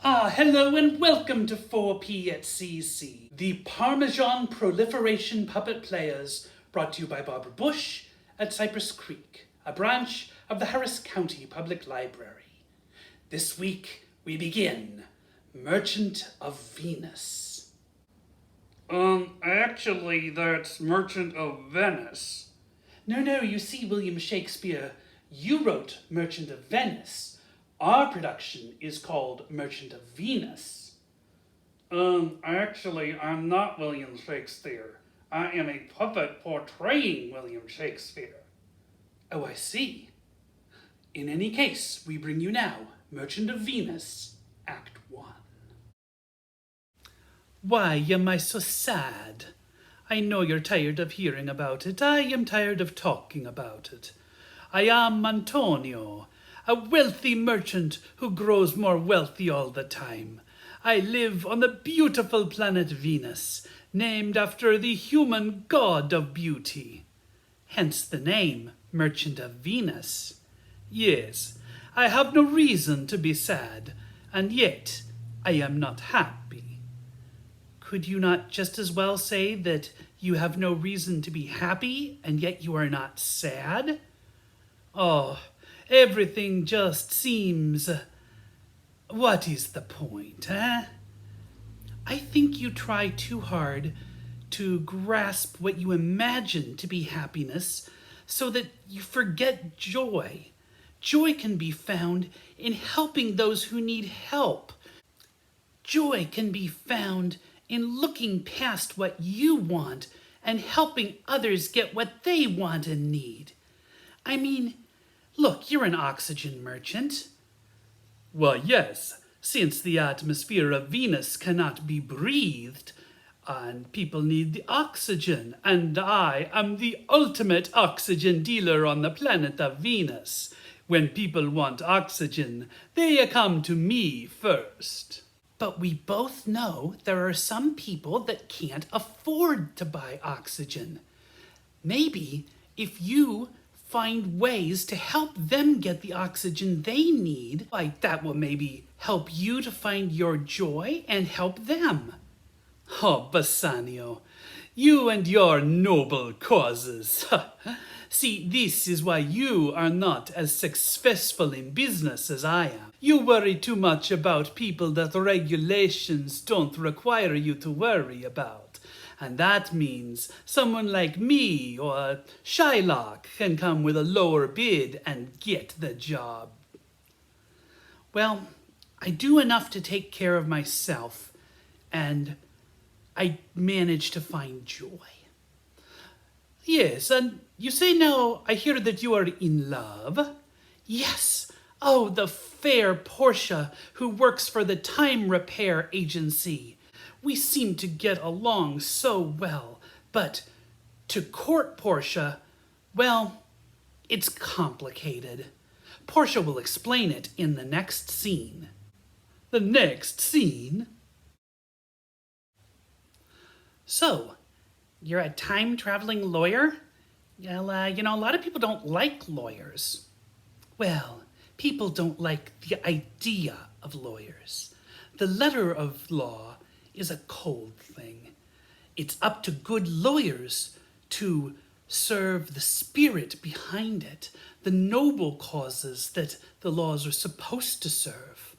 Hello and welcome to 4P at CC, the Parmesan Proliferation Puppet Players, brought to you by Barbara Bush at Cypress Creek, a branch of the Harris County Public Library. This week we begin Merchant of Venus. Actually, that's Merchant of Venice. No, you see, William Shakespeare, you wrote Merchant of Venice. Our production is called Merchant of Venus. Actually, I'm not William Shakespeare. I am a puppet portraying William Shakespeare. Oh, I see. In any case, we bring you now Merchant of Venus, Act 1. Why am I so sad? I know you're tired of hearing about it. I am tired of talking about it. I am Antonio, a wealthy merchant who grows more wealthy all the time. I live on the beautiful planet Venus, named after the human god of beauty. Hence the name, Merchant of Venus. Yes, I have no reason to be sad, and yet I am not happy. Could you not just as well say that you have no reason to be happy, and yet you are not sad? Oh, everything just seems... What is the point, eh? I think you try too hard to grasp what you imagine to be happiness so that you forget joy. Joy can be found in helping those who need help. Joy can be found in looking past what you want and helping others get what they want and need. I mean, look, you're an oxygen merchant. Well, yes, since the atmosphere of Venus cannot be breathed, and people need the oxygen, and I am the ultimate oxygen dealer on the planet of Venus. When people want oxygen, they come to me first. But we both know there are some people that can't afford to buy oxygen. Maybe if you find ways to help them get the oxygen they need, like that will maybe help you to find your joy and help them. Oh, Bassanio, you and your noble causes. See, this is why you are not as successful in business as I am. You worry too much about people that regulations don't require you to worry about. And that means someone like me or Shylock can come with a lower bid and get the job. Well, I do enough to take care of myself, and I manage to find joy. Yes, and you say now, I hear that you are in love. Yes. Oh, the fair Portia who works for the Time Repair Agency. We seem to get along so well, but to court Portia, well, it's complicated. Portia will explain it in the next scene. The next scene? So, you're a time-traveling lawyer? Well, a lot of people don't like lawyers. Well, people don't like the idea of lawyers. The letter of law is a cold thing. It's up to good lawyers to serve the spirit behind it, the noble causes that the laws are supposed to serve.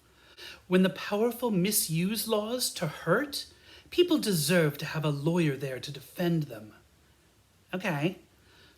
When the powerful misuse laws to hurt, people deserve to have a lawyer there to defend them. Okay,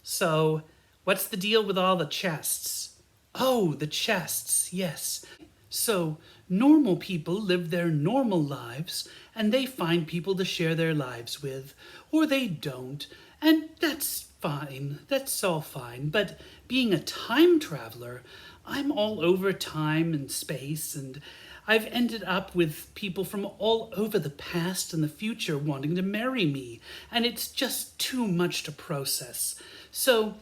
so what's the deal with all the chests? Oh, the chests, yes. So normal people live their normal lives, and they find people to share their lives with, or they don't, and that's fine, that's all fine. But being a time traveler, I'm all over time and space, and I've ended up with people from all over the past and the future wanting to marry me, and it's just too much to process. So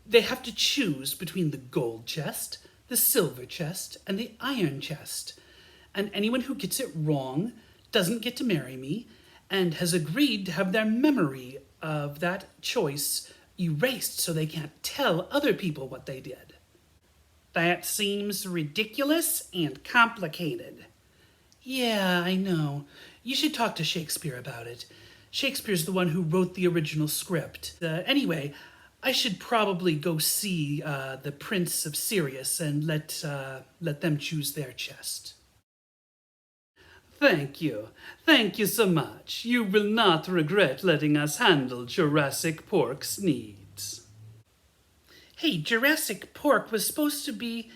they have to choose between the gold chest, the silver chest, and the iron chest. And anyone who gets it wrong doesn't get to marry me and has agreed to have their memory of that choice erased so they can't tell other people what they did. That seems ridiculous and complicated. Yeah, I know. You should talk to Shakespeare about it. Shakespeare's the one who wrote the original script. Anyway, I should probably go see the Prince of Sirius and let them choose their chest. Thank you. Thank you so much. You will not regret letting us handle Jurassic Pork's needs. Hey, Jurassic Pork was supposed to be.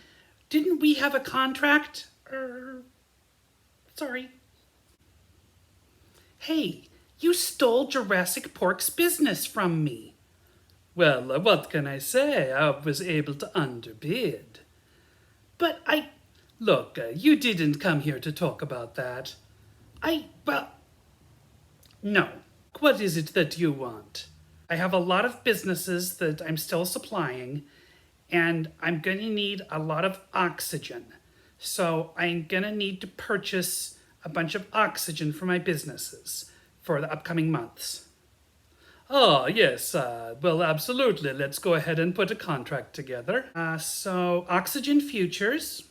Didn't we have a contract? Sorry. Hey, you stole Jurassic Pork's business from me. Well, what can I say? I was able to underbid. But Look, you didn't come here to talk about that. No. What is it that you want? I have a lot of businesses that I'm still supplying, and I'm going to need a lot of oxygen. So I'm going to need to purchase a bunch of oxygen for my businesses for the upcoming months. Oh, yes. Well, absolutely. Let's go ahead and put a contract together. So Oxygen Futures.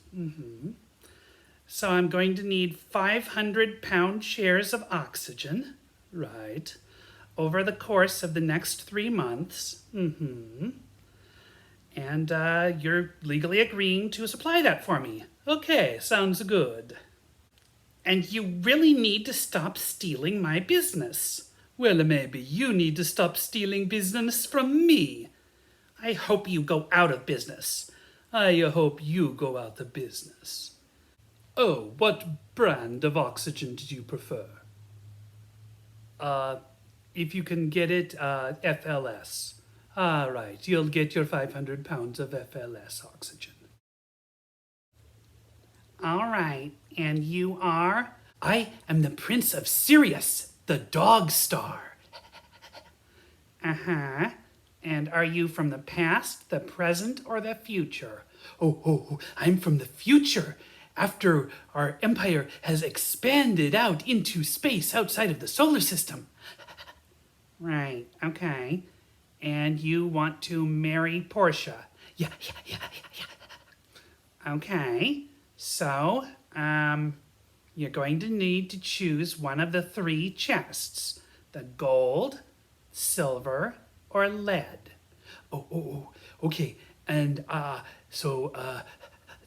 So I'm going to need 500-pound shares of oxygen. Right. Over the course of the next 3 months. And you're legally agreeing to supply that for me. Okay, sounds good. And you really need to stop stealing my business. Well, maybe you need to stop stealing business from me. I hope you go out of business. I hope you go out of business. Oh, what brand of oxygen did you prefer? If you can get it, FLS. All right, you'll get your 500 pounds of FLS oxygen. All right, and you are? I am the Prince of Sirius, the dog star. Uh-huh. And are you from the past, the present, or the future? Oh, I'm from the future. After our empire has expanded out into space outside of the solar system. Right, okay. And you want to marry Portia? Yeah. Okay, so, you're going to need to choose one of the 3 chests. The gold, silver, or lead. Oh, okay. And, let's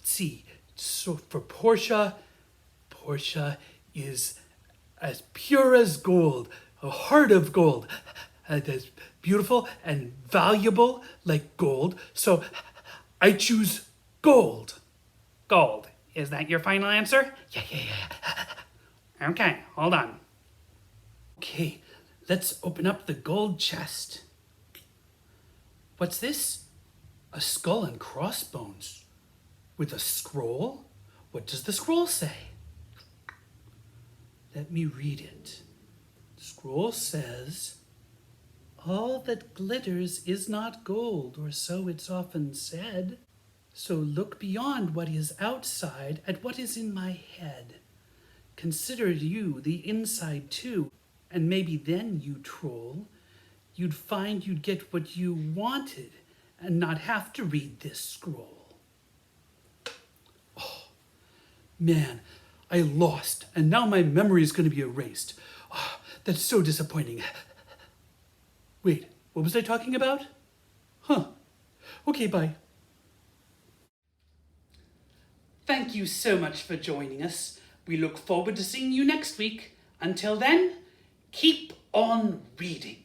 see. So for Portia is as pure as gold, a heart of gold, as beautiful and valuable like gold. So I choose gold. Gold. Is that your final answer? Yeah. Okay, hold on. Okay, let's open up the gold chest. What's this? A skull and crossbones. With a scroll? What does the scroll say? Let me read it. The scroll says, "All that glitters is not gold, or so it's often said. So look beyond what is outside at what is in my head. Consider you the inside too, and maybe then, you troll, you'd find you'd get what you wanted and not have to read this scroll." Man, I lost, and now my memory is going to be erased. Oh, that's so disappointing. Wait, what was I talking about? Okay, bye. Thank you so much for joining us. We look forward to seeing you next week. Until then, keep on reading.